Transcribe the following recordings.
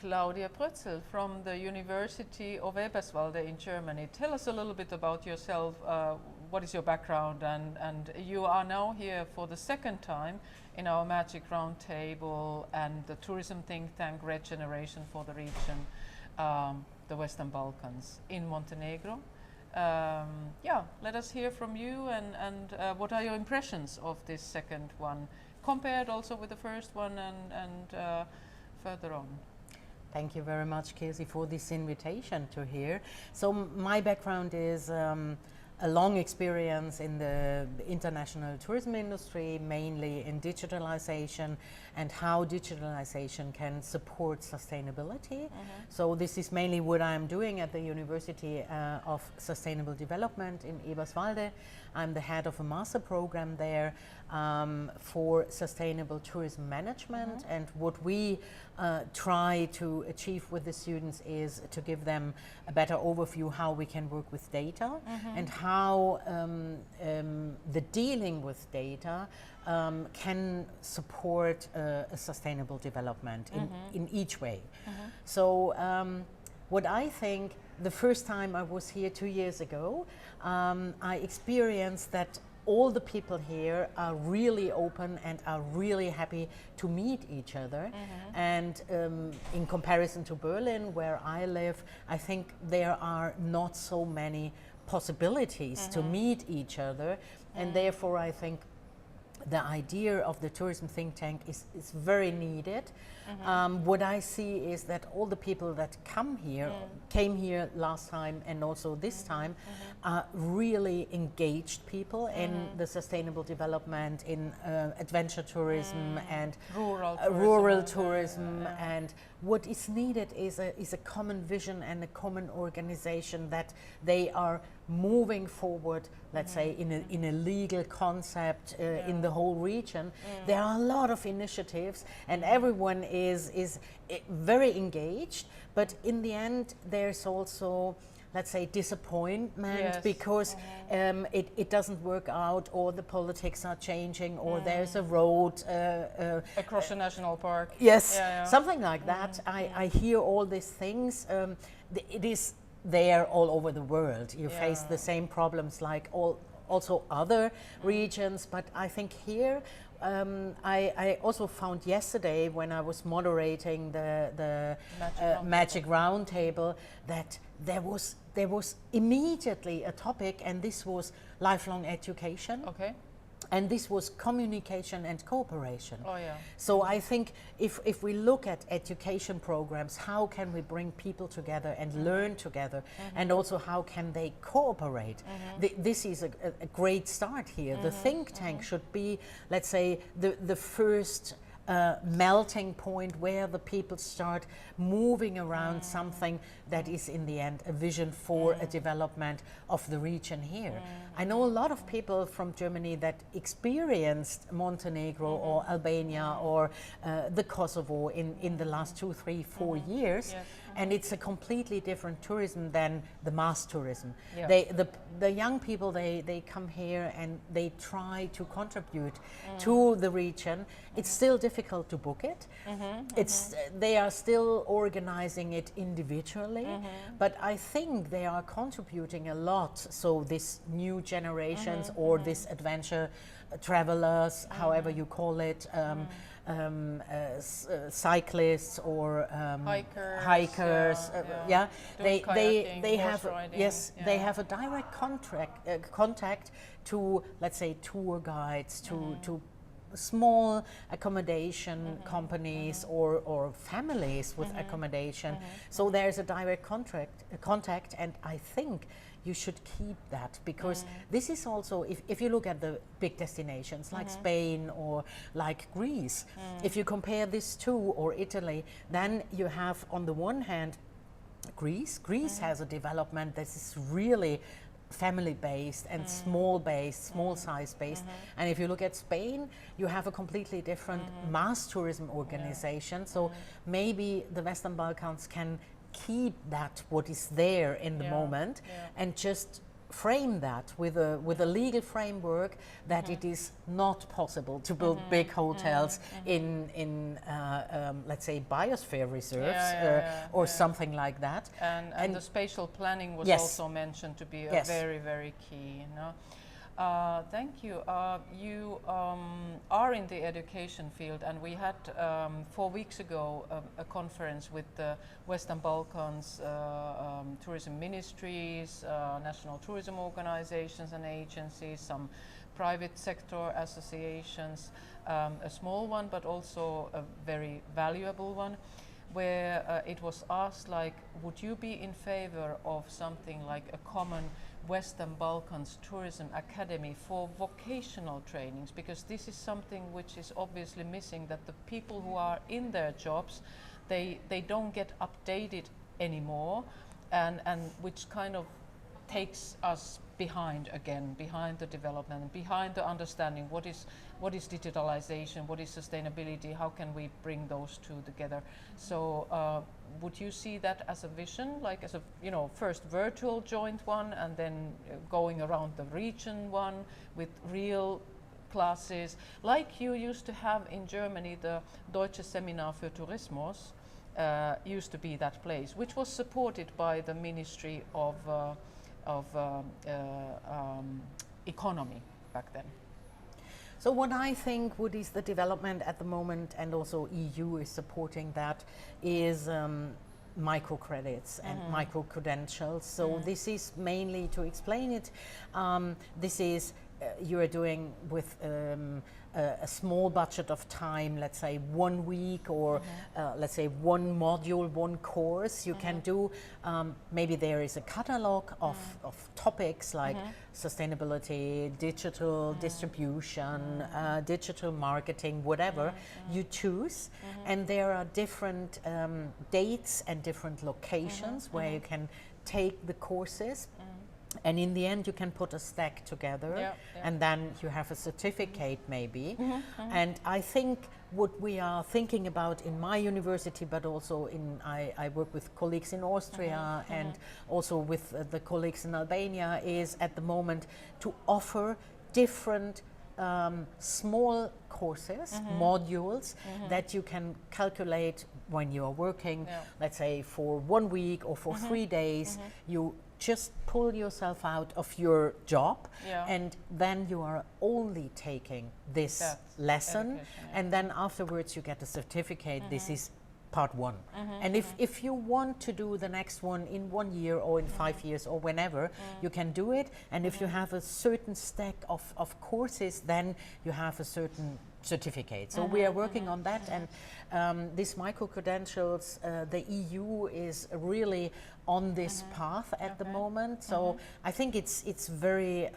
Claudia Brozel from the University of Eberswalde in Germany. Tell us a little bit about yourself. What is your background? And you are now here for the second time in our Magic Roundtable and the tourism think tank Regeneration for the region, the Western Balkans in Montenegro. Yeah, let us hear from you and what are your impressions of this second one, compared also with the first one and further on. Thank you very much, Casey, for this invitation to here. So my background is a long experience in the international tourism industry, mainly in digitalization and how digitalization can support sustainability. So this is mainly what I'm doing at the University of Sustainable Development in Eberswalde. I'm the head of a master program there for sustainable tourism management, and what we try to achieve with the students is to give them a better overview how we can work with data and how the dealing with data can support a sustainable development in each way. So what I think, the first time I was here 2 years ago, I experienced that all the people here are really open and are really happy to meet each other. And in comparison to Berlin, where I live, I think there are not so many possibilities to meet each other. And therefore, I think the idea of the tourism think tank is very needed. What I see is that all the people that came here last time and also this time, are really engaged people in the sustainable development, in adventure tourism and rural tourism. And what is needed is a common vision and a common organization, that they are moving forward, let's say, in a legal concept in the whole region. There are a lot of initiatives and everyone is very engaged, but in the end there's also, let's say, disappointment because it doesn't work out, or the politics are changing, or there's a road across a national park. Yes, something like that. I hear all these things. It is there all over the world. You face the same problems like also other regions, but I think here I also found yesterday when I was moderating the Magic Roundtable that there was immediately a topic, and this was lifelong education. Okay. And this was communication and cooperation. Oh, yeah. So I think if we look at education programs, how can we bring people together and learn together, and also how can they cooperate? This is a great start here. The think tank should be, let's say, the first melting point where the people start moving around something that is in the end a vision for a development of the region here. I know a lot of people from Germany that experienced Montenegro or Albania or the Kosovo in the last 2, 3, 4 years. And it's a completely different tourism than the mass tourism. The young people, they come here and they try to contribute to the region. It's still difficult to book it. They are still organizing it individually, but I think they are contributing a lot. So this new generations or this adventure travelers, however you call it, cyclists or hikers, they have they have a direct contact to, let's say, tour guides, to small accommodation companies or families with accommodation. So there's a direct contact, and I think you should keep that, because this is also, if you look at the big destinations like Spain or like Greece, if you compare this to, or Italy, then you have on the one hand Greece has a development that is really family-based and small size-based. And if you look at Spain, you have a completely different mass tourism organization. So maybe the Western Balkans can keep that what is there in the moment and just frame that with a legal framework that it is not possible to build big hotels in let's say biosphere reserves or something like that. And the spatial planning was yes. also mentioned to be yes. very, very key. You know? Thank you. You are in the education field, and we had 4 weeks ago a conference with the Western Balkans tourism ministries, national tourism organizations and agencies, some private sector associations, a small one but also a very valuable one, where it was asked, like, would you be in favor of something like a common Western Balkans Tourism Academy for vocational trainings, because this is something which is obviously missing, that the people who are in their jobs, they don't get updated anymore, and which kind of takes us behind the development and behind the understanding what is digitalization, what is sustainability, how can we bring those two together. So would you see that as a vision, like as a, you know, first virtual joint one, and then going around the region one with real classes, like you used to have in Germany, the Deutsche Seminar für Tourismus used to be that place, which was supported by the Ministry of Economy back then. So what I think what is the development at the moment, and also EU is supporting that, is microcredits and micro-credentials. So this is mainly, to explain it, this is you are doing with a small budget of time, let's say 1 week, or let's say one module, one course you can do. Maybe there is a catalog of topics like sustainability, digital distribution, digital marketing, whatever you choose. And there are different dates and different locations where you can take the courses. And in the end, you can put a stack together, and then you have a certificate maybe. And I think what we are thinking about in my university, but also I work with colleagues in Austria and also with the colleagues in Albania, is at the moment to offer different small courses, modules that you can calculate when you are working, let's say for 1 week or for 3 days. You just pull yourself out of your job, and then you are only taking this lesson, and then afterwards you get a certificate. This is part 1. And if you want to do the next one in 1 year or in 5 years or whenever, you can do it. And if you have a certain stack of courses, then you have a certain certificate. So we are working on that, and these micro-credentials, the EU is really on this path at the moment. So I think it's very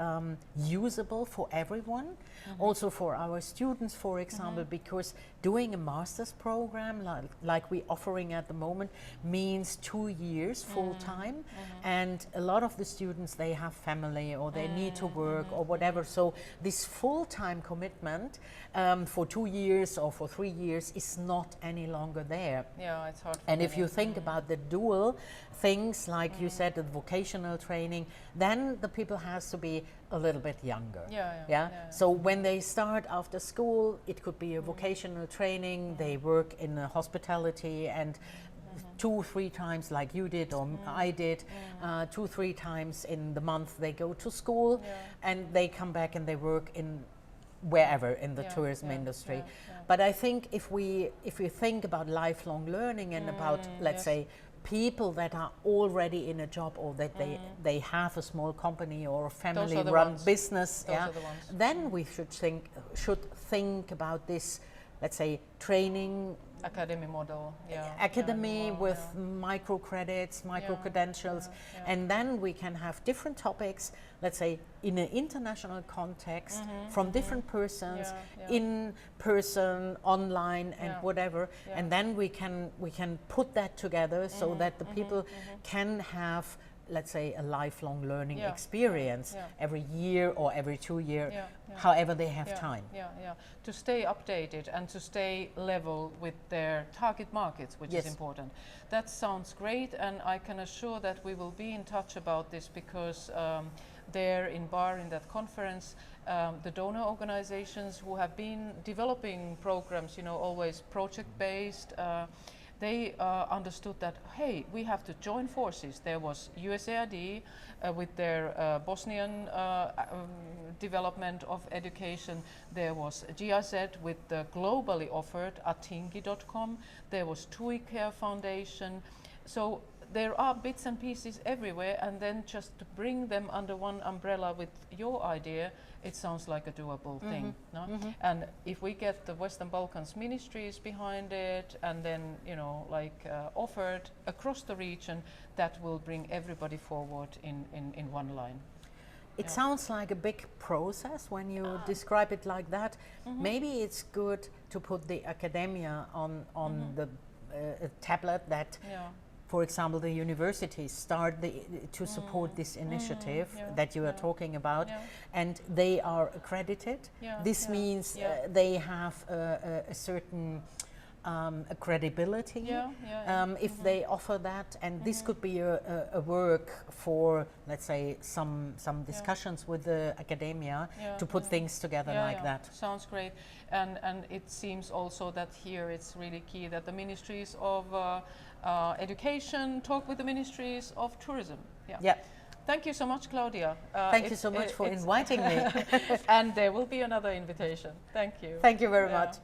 usable for everyone, also for our students, for example, because doing a master's program like we're offering at the moment means 2 years full time, and a lot of the students, they have family or they need to work or whatever. So this full-time commitment for 2 years or for 3 years is not any longer there. Yeah, it's hard. And if you think about the dual things, like you said, the vocational training, then the people has to be a little bit younger. So when they start after school, it could be a vocational training. They work in hospitality, and 2-3 times, like you did or I did, 2-3 times in the month they go to school, and they come back and they work in wherever in the tourism industry. But I think if we think about lifelong learning and about, let's say, people that are already in a job, or that they have a small company or a family run business, then we should think about this, let's say, training academy model, academy with micro credits, micro credentials, and then we can have different topics, let's say, in an international context, from different persons, in person, online, and whatever, and then we can put that together so that the people can have, let's say, a lifelong learning experience every year or every 2 years, however they have time. To stay updated and to stay level with their target markets, which is important. That sounds great, and I can assure that we will be in touch about this, because there in Bar in that conference, the donor organizations who have been developing programs, you know, always project-based, they understood that, hey, we have to join forces. There was USAID with their Bosnian development of education. There was GIZ with the globally offered atingi.com. There was TUI Care Foundation. So there are bits and pieces everywhere, and then just to bring them under one umbrella with your idea, it sounds like a doable thing, no? And if we get the Western Balkans ministries behind it, and then, you know, like offered across the region, that will bring everybody forward in one line. It sounds like a big process when you describe it like that. Maybe it's good to put the academia on the tablet that, for example, the universities start to support this initiative that you are talking about, and they are accredited. This means they have a certain credibility if they offer that, and this could be a work for, let's say, some discussions with the academia to put things together like that. Sounds great, and it seems also that here it's really key that the ministries of education talk with the ministries of tourism. Thank you so much, Claudia. Thank you so much for inviting me. And there will be another invitation. Thank you. Thank you very much.